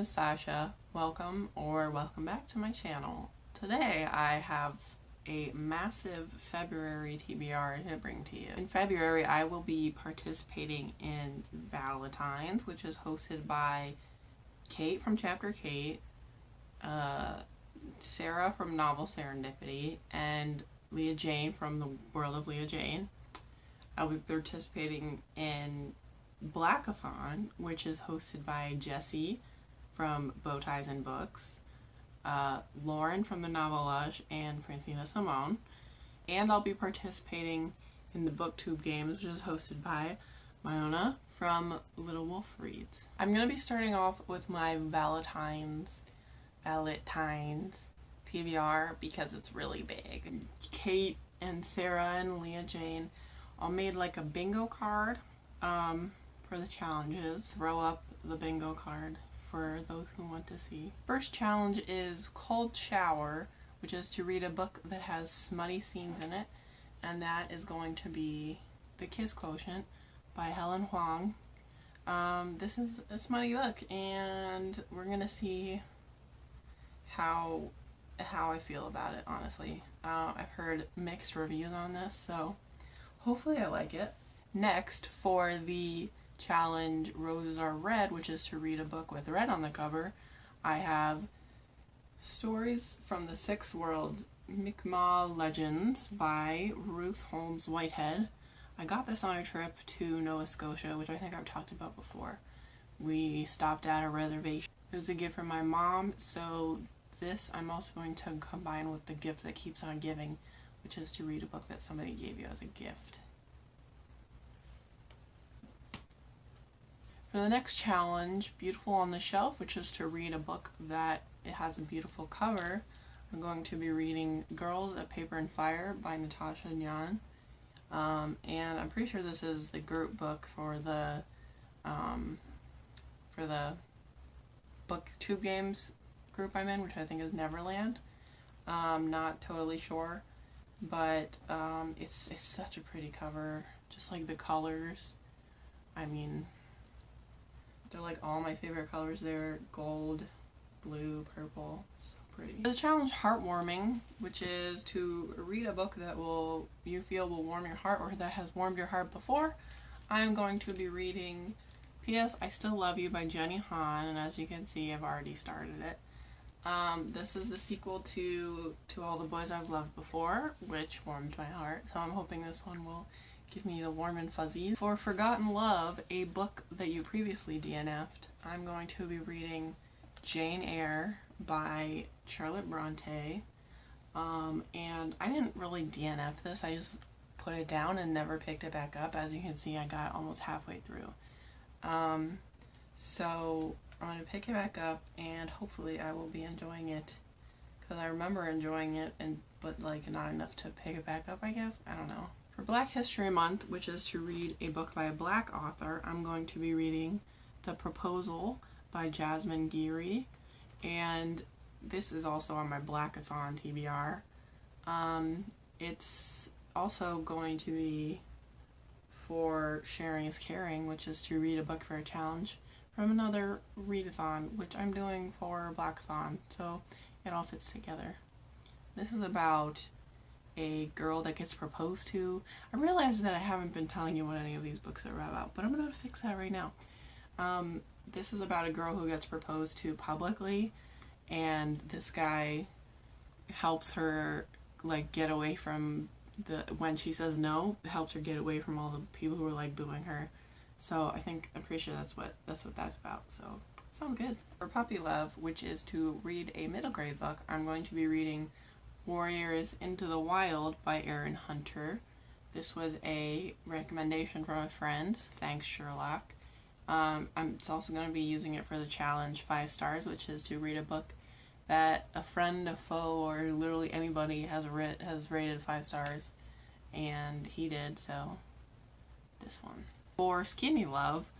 is Sasha. Welcome or welcome back to my channel. Today I have a massive February TBR to bring to you. In February I will be participating in Valentine's, which is hosted by Kate from Chapter Kate, Sarah from Novel Serendipity, and Leah Jane from the World of Leah Jane. I'll be participating in Blackathon, which is hosted by Jessie from Bow Ties and Books, Lauren from the Novelage, and Francina Simone. And I'll be participating in the Booktube games, which is hosted by Myona from Little Wolf Reads. I'm going to be starting off with my Valentine's TBR because it's really big. Kate and Sarah and Leah Jane all made like a bingo card for the challenges. Throw up the bingo card for those who want to see. First challenge is Cold Shower, which is to read a book that has smutty scenes in it, and that is going to be The Kiss Quotient by Helen Huang. This is a smutty book, and we're gonna see how I feel about it, honestly. I've heard mixed reviews on this, so hopefully I like it. Next, for the challenge Roses Are Red, which is to read a book with red on the cover, I have Stories from the Sixth World Mi'kmaq Legends by Ruth Holmes Whitehead. I got this on a trip to Nova Scotia, which I think I've talked about before. We stopped at a reservation. It was a gift from my mom, so this I'm also going to combine with the gift that keeps on giving, which is to read a book that somebody gave you as a gift. For the next challenge, Beautiful on the Shelf, which is to read a book that it has a beautiful cover, I'm going to be reading Girls at Paper and Fire by Natasha Nyan. And I'm pretty sure this is the group book for the Booktube games group I'm in, which I think is Neverland. Not totally sure, but it's such a pretty cover, just like the colors. I mean, they're like all my favorite colors there: gold, blue, purple. It's so pretty. The challenge Heartwarming, which is to read a book that you feel will warm your heart, or that has warmed your heart before. I'm going to be reading P.S. I Still Love You by Jenny Han, and as you can see, I've already started it. This is the sequel to All the Boys I've Loved Before, which warmed my heart, so I'm hoping this one will give me the warm and fuzzies. For Forgotten Love, a book that you previously DNF'd, I'm going to be reading Jane Eyre by Charlotte Bronte. And I didn't really DNF this, I just put it down and never picked it back up. As you can see, I got almost halfway through. So I'm going to pick it back up, and hopefully I will be enjoying it, because I remember enjoying it, but like not enough to pick it back up, I guess. I don't know. For Black History Month, which is to read a book by a black author, I'm going to be reading The Proposal by Jasmine Geary, and this is also on my Blackathon TBR. It's also going to be for Sharing is Caring, which is to read a book for a challenge from another readathon, which I'm doing for Blackathon, so it all fits together. This is about a girl that gets proposed to. I realize that I haven't been telling you what any of these books are about, but I'm going to fix that right now. This is about a girl who gets proposed to publicly, and this guy helps her like get away from when she says no, helps her get away from all the people who are like booing her. So I'm pretty sure that's what that's about. So sounds good. For Puppy Love, which is to read a middle grade book, I'm going to be reading Warriors Into the Wild by Erin Hunter. This was a recommendation from a friend. Thanks, Sherlock. I'm also going to be using it for the challenge 5 stars, which is to read a book that a friend, a foe, or literally anybody has rated 5 stars, and he did, so this one. For Skinny Love,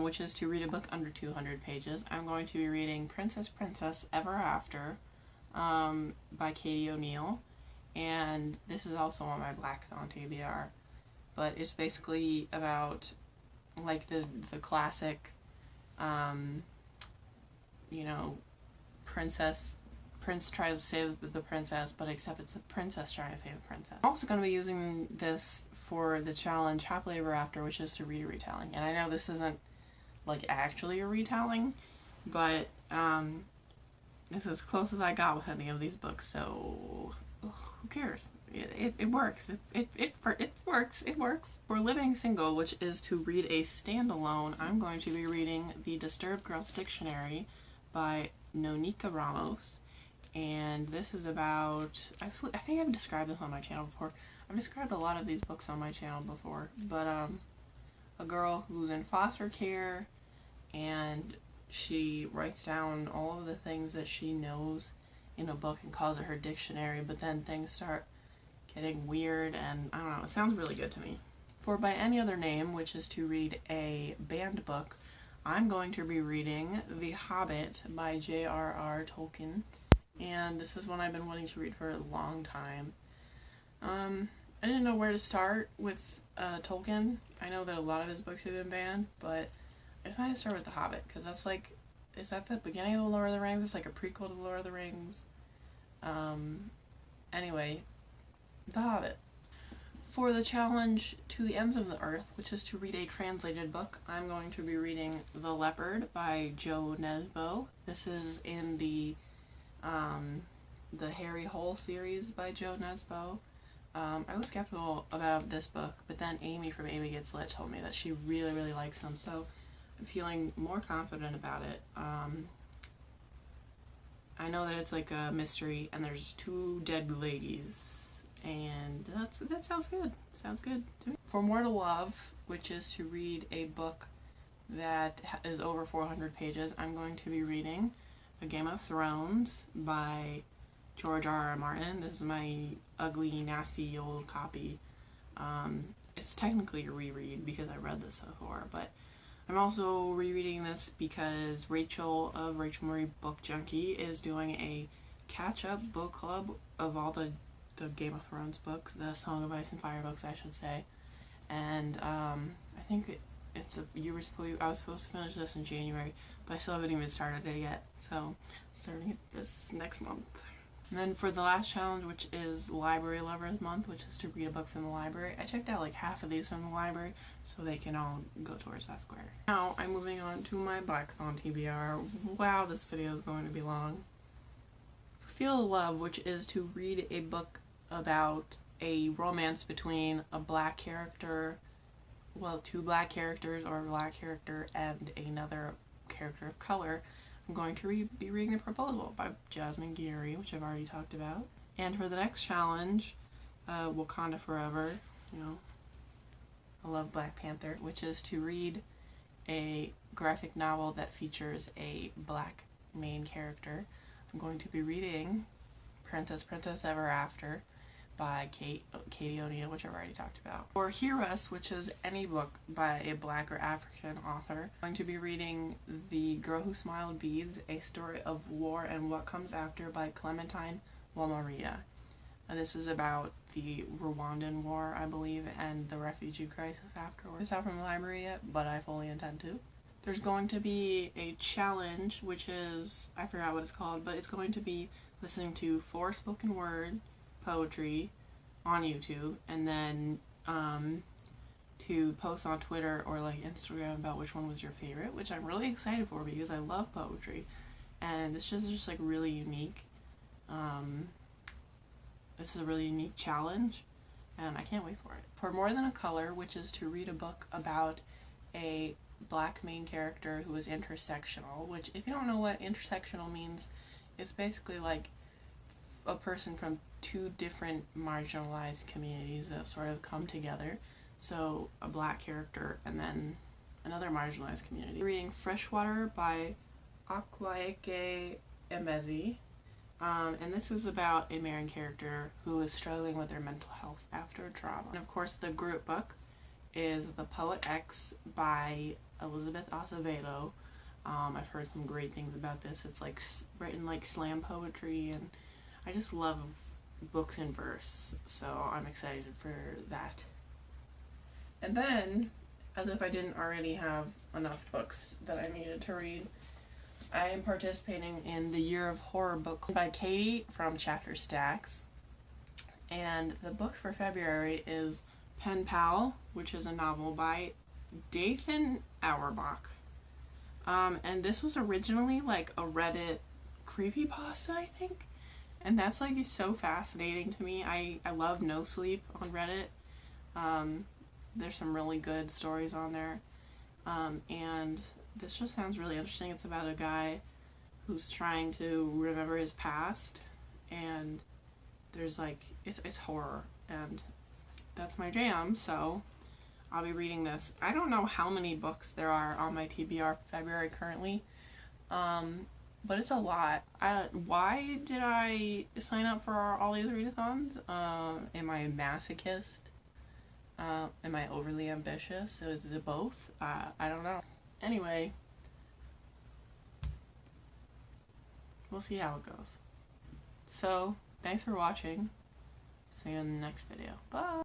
which is to read a book under 200 pages, I'm going to be reading Princess Ever After by Katie O'Neill, and this is also on my Blackathon TBR, but it's basically about like the classic prince tries to save the princess, but except it's a princess trying to save the princess. I'm also going to be using this for the challenge Happily Ever After, which is to read a retelling. And I know this isn't like actually a retelling, but it's as close as I got with any of these books, so who cares? It works. It works. It works. For Living Single, which is to read a standalone, I'm going to be reading The Disturbed Girl's Dictionary by Nonika Ramos. And this is about, I think I've described this on my channel before. I've described a lot of these books on my channel before, but a girl who's in foster care, and she writes down all of the things that she knows in a book and calls it her dictionary, but then things start getting weird, and I don't know, it sounds really good to me. For By Any Other Name, which is to read a banned book, I'm going to be reading The Hobbit by J.R.R. Tolkien. And this is one I've been wanting to read for a long time. I didn't know where to start with Tolkien. I know that a lot of his books have been banned, but I decided to start with The Hobbit, because that's like, is that the beginning of The Lord of the Rings? It's like a prequel to The Lord of the Rings. Anyway, The Hobbit. For the challenge To the Ends of the Earth, which is to read a translated book, I'm going to be reading The Leopard by Joe Nesbo. This is in the Harry Hole series by Joe Nesbo. I was skeptical about this book, but then Amy from Amy Gets Lit told me that she really, really likes him, so I'm feeling more confident about it. I know that it's like a mystery, and there's 2 dead ladies, and that sounds good. Sounds good to me. For More to Love, which is to read a book that is over 400 pages, I'm going to be reading A Game of Thrones by George R.R. Martin. This is my ugly, nasty old copy. It's technically a reread because I read this before, but I'm also rereading this because Rachel of Rachel Marie Book Junkie is doing a catch-up book club of all the Game of Thrones books, the Song of Ice and Fire books, I should say. And I think I was supposed to finish this in January, but I still haven't even started it yet, so I'm starting it this next month. And then for the last challenge, which is Library Lovers Month, which is to read a book from the library, I checked out like half of these from the library, so they can all go towards that square. Now, I'm moving on to my Blackathon TBR. Wow, this video is going to be long. For Feel the Love, which is to read a book about a romance between a black character, well, 2 black characters, or a black character and another character of color, I'm going to be reading The Proposal by Jasmine Geary, which I've already talked about. And for the next challenge, Wakanda Forever, I love Black Panther, which is to read a graphic novel that features a black main character. I'm going to be reading Princess Ever After by Katie O'Neill, which I've already talked about. For Hear Us, which is any book by a black or African author, I'm going to be reading The Girl Who Smiled Beads, A Story of War and What Comes After by Clementine Wamaria. And this is about the Rwandan War, I believe, and the refugee crisis afterwards. It's out from the library yet, but I fully intend to. There's going to be a challenge, which is, I forgot what it's called, but it's going to be listening to 4 spoken word poetry on YouTube, and then to post on Twitter or like Instagram about which one was your favorite, which I'm really excited for because I love poetry, and it's just like really unique. This is a really unique challenge, and I can't wait for it. For More Than a Color, which is to read a book about a black main character who is intersectional, which, if you don't know what intersectional means, it's basically like a person from 2 different marginalized communities that sort of come together. So a black character and then another marginalized community. Reading Freshwater by Akwaeke Emezi. And this is about a main character who is struggling with their mental health after trauma. And of course the group book is The Poet X by Elizabeth Acevedo. I've heard some great things about this. It's like written like slam poetry, and I just love books in verse, so I'm excited for that. And then, as if I didn't already have enough books that I needed to read, I am participating in the Year of Horror book by Katie from Chapter Stacks. And the book for February is Pen Pal, which is a novel by Dathan Auerbach. And this was originally like a Reddit creepypasta, I think. And that's like so fascinating to me. I love No Sleep on Reddit. There's some really good stories on there. And this just sounds really interesting. It's about a guy who's trying to remember his past, and there's like, it's horror, and that's my jam, so I'll be reading this. I don't know how many books there are on my TBR for February currently, but it's a lot. Why did I sign up for all these readathons? Am I a masochist? Am I overly ambitious? Is it both? I don't know. Anyway, we'll see how it goes. So, thanks for watching. See you in the next video. Bye!